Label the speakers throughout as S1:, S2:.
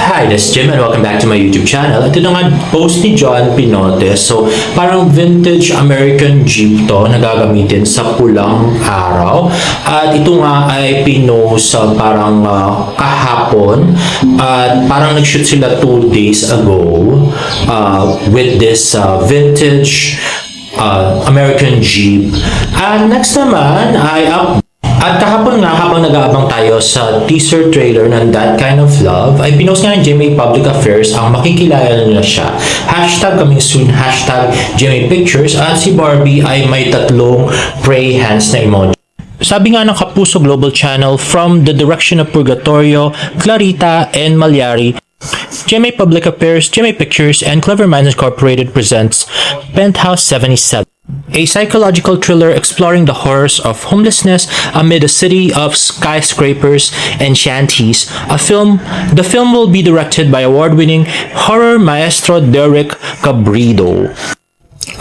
S1: Hi, this is Jim and welcome back to my YouTube channel. Ito na nga post ni John Pinote. So, parang vintage American Jeep to na gagamitin sa pulang araw. At ito nga ay pinost parang kahapon. At parang nag-shoot sila 2 days ago with this vintage American Jeep. And next naman ay at kahapon nga, habang nag-aabang tayo sa teaser trailer ng That Kind of Love, ay pinost nga ng GMA Public Affairs ang makikilala nila siya. Hashtag coming soon, hashtag GMA Pictures, at si Barbie ay may 3 pray hands na emoji. Sabi nga ng Kapuso Global Channel, from the direction of Purgatorio, Clarita, and Malyari, GMA Public Affairs, GMA Pictures, and Clever Minds Incorporated presents Penthouse 77. A psychological thriller exploring the horrors of homelessness amid a city of skyscrapers and shanties. The film will be directed by award-winning horror maestro Derek Cabredo.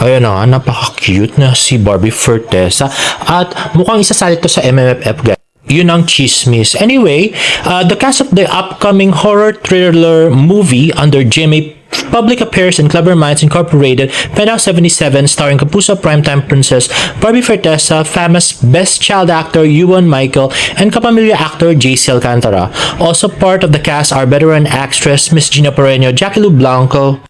S1: Ayun na, napaka-cute na si Barbie Fortesa at mukhang isasalit to sa MMFF, guys. Yun ang chismis. Anyway, the cast of the upcoming horror thriller movie under GMA Public Affairs and Clever Minds Incorporated, Penthouse 77, starring Kapuso Primetime Princess Barbie Fortesa, famous Best Child Actor Ewan Michael, and kapamilya actor JC Alcantara. Also part of the cast are veteran actress Miss Gina Pereno, Jackie Lu Blanco,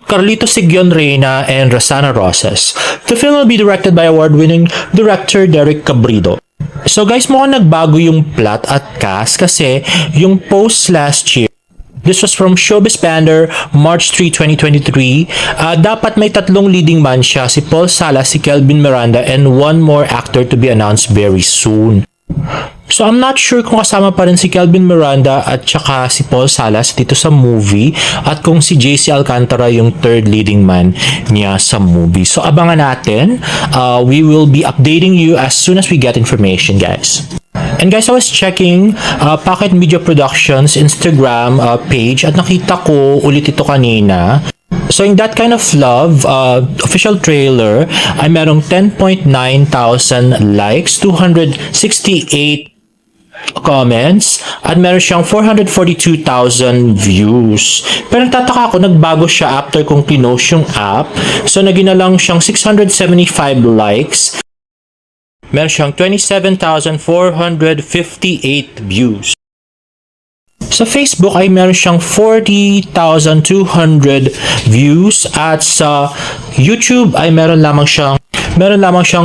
S1: Carlito Sigyon Reyna, and Rosana Rosas. The film will be directed by award-winning director Derek Cabredo. So guys, mukhang nagbago yung plot at cast kasi yung post last year, this was from Showbiz Banner, March 3, 2023. Dapat may 3 leading man siya, si Paul Salas, si Kelvin Miranda, and 1 more actor to be announced very soon. So I'm not sure kung kasama pa rin si Kelvin Miranda at saka si Paul Salas dito sa movie at kung si JC Alcantara yung 3rd leading man niya sa movie. So abangan natin. We will be updating you as soon as we get information, guys. And guys, I was checking Pocket Media Productions Instagram page at nakita ko ulit ito kanina. So in That Kind of Love official trailer ay merong 10.9 thousand likes, 268 comments, at meron siyang 442,000 views. Pero nagtataka ako, nagbago siya after kong pinost yung app. So naging na lang siyang 675 likes. Meron siyang 27,458 views. Sa Facebook ay meron siyang 40,200 views at sa YouTube ay meron lamang siyang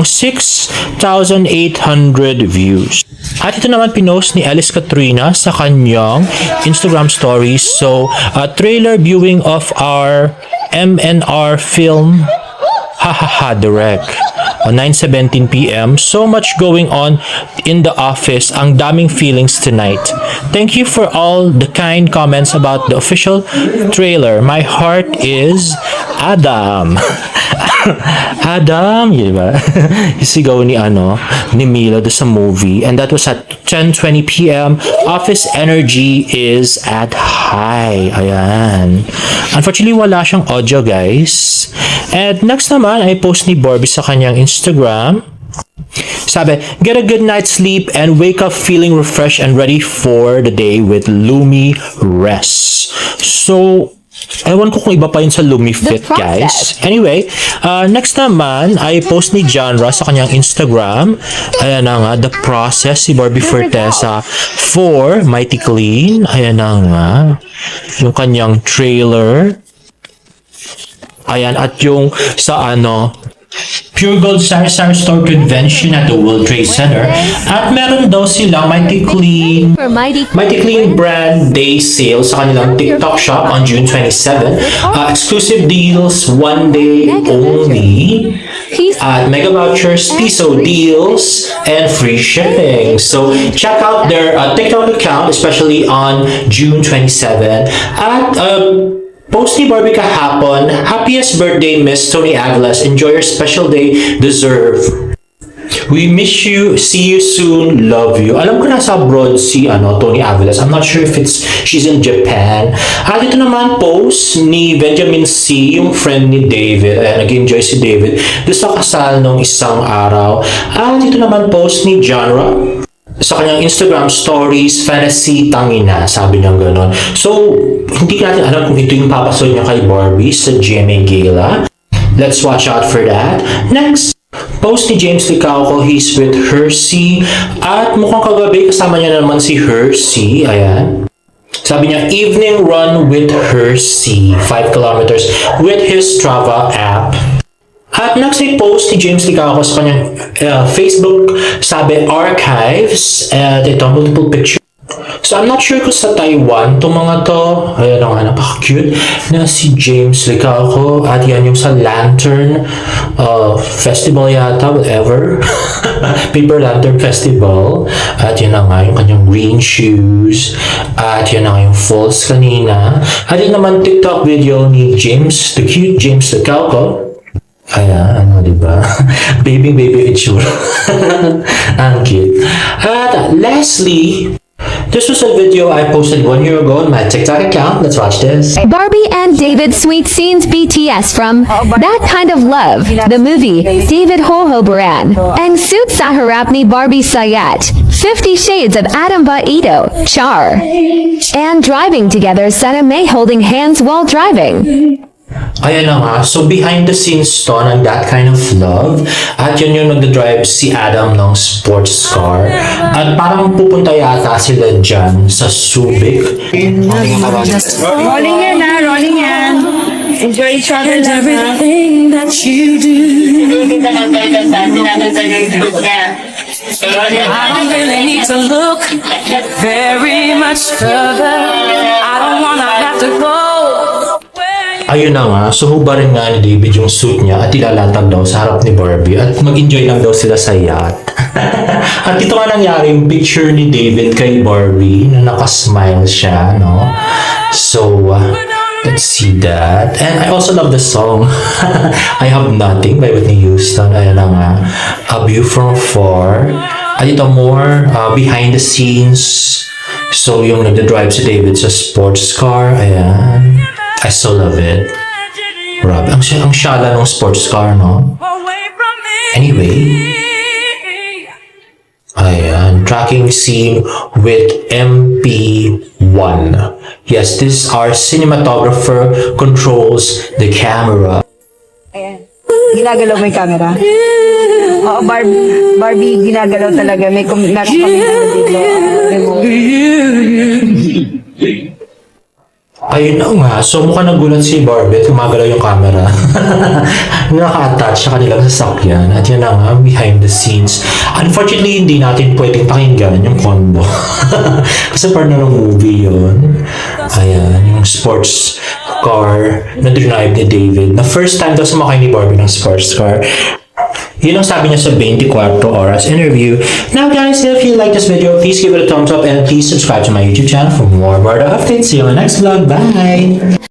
S1: 6,800 views. At ito naman pinost ni Alice Katrina sa kanyang Instagram stories. So, a trailer viewing of our MNR film Hahaha Direct on 9:17 p.m. So much going on in the office. Ang daming feelings tonight. Thank you for all the kind comments about the official trailer. My heart is Adam. Adam, yun ba? Isigaw ni Milo sa movie, and that was at 10:20 p.m. Office energy is at high. Ayan. Unfortunately, wala siyang audio, guys. And next naman ay post ni Barbie sa kanyang Instagram. Sabi, get a good night's sleep and wake up feeling refreshed and ready for the day with Lumi Rest. So, ewan ko kung iba pa yun sa LumiFit, guys. Anyway, next naman ay post ni Genre sa kanyang Instagram. Ayan na nga, The Process, si Barbie Fortesa for Mighty Clean. Ayan na nga, yung kanyang trailer. Ayan, at yung sa Pure Gold Star Store Convention at the World Trade Center. At meron daw silang Mighty Clean brand day sale sa kanilang TikTok shop on June 27. Exclusive deals, 1 day only. Mega vouchers, piso deals, and free shipping. So check out their TikTok account, especially on June 27. At post ni Barbie kahapon, happiest birthday, Miss Tony Aviles. Enjoy your special day, deserve. We miss you, see you soon, love you. Alam ko nasa abroad si Tony Aviles. I'm not sure if she's in Japan. At ito naman post ni Benjamin C, yung friend ni David. Nag-enjoy si David doon sa kasal nung isang araw. At ito naman post ni Genre sa kanyang Instagram stories, fantasy tangina, sabi niya gano'n. So, hindi natin alam kung ito yung papasol niya kay Barbie sa GMA Gala. Let's watch out for that. Next, post ni James Licauco, he's with Hersey. At mukhang kagabi, kasama niya naman si Hersey. Ayan. Sabi niya, evening run with Hersey, 5 kilometers with his Strava app. At next ay post ni James Licauco sa kanyang Facebook, sabi archives, at ito multiple picture. So I'm not sure kung sa Taiwan itong mga to. Ayan nga, napaka-cute na si James Licauco. At yan yung sa Lantern Festival yata, whatever. Paper Lantern Festival. At yun na nga yung kanyang green shoes. At yun na nga yung falls kanina. At yun naman TikTok video ni James, the cute James Licauco. Ayan, ano, diba? Baby itsura. Ang cute. At lastly, this was a video I posted 1 year ago on my TikTok account. Let's watch this.
S2: Barbie and David Sweet Scenes BTS from That Kind of Love, the movie, David Hohobaran, and Suit sa harap ni Barbie Sayat, 50 Shades of Adam ba Ito, Char, and driving together Sana May holding hands while driving.
S1: Ayan na nga. So, behind the scenes to ng That Kind of Love. At yun yung nagdadrive si Adam ng sports car. At parang pupunta yata sila dyan sa Subic.
S3: Rolling yan ha, rolling yan. Enjoy each other lang ha.
S4: Everything that you do,
S3: Hindi ka lang tayo sa sinabi sa group niya.
S4: I don't really need to look very much further. I don't wanna have to go.
S1: Ayun na nga. So, hubarin nga ni David yung suit niya at ilalatag daw sa harap ni Barbie at mag-enjoy lang daw sila sa yacht. At ito nga nangyari yung picture ni David kay Barbie na nakasmile siya, no? So, let's see that. And I also love the song I Have Nothing by Whitney Houston. Ayan na nga. A View From Far. At ito more behind the scenes. So, yung nagda-drive si David sa sports car. Ayan. I so love it. Grabe. Ang syala ng sports car, no? Anyway. Ayan. Tracking scene with MP1. Yes, this our cinematographer controls the camera.
S3: Ayan. Ginagalaw mo yung camera. Oo, Barbie ginagalaw talaga. May meron kami dito.
S1: Ayun na nga. So, mukhang nagulat si Barbie at gumagalaw yung camera. Naka-attach sa kanilang sasakyan. At yun na nga, behind the scenes. Unfortunately, hindi natin pwedeng pakinggan yung condo. Kasi parang ng movie yun. Ayan, yung sports car na drive ni David. Na first time daw sumakay ni Barbie ng sports car. Yun ang sabi niya sa 24 Oras interview. Now guys, if you like this video, please give it a thumbs up and please subscribe to my YouTube channel for more Barda updates. See you in the next vlog. Bye!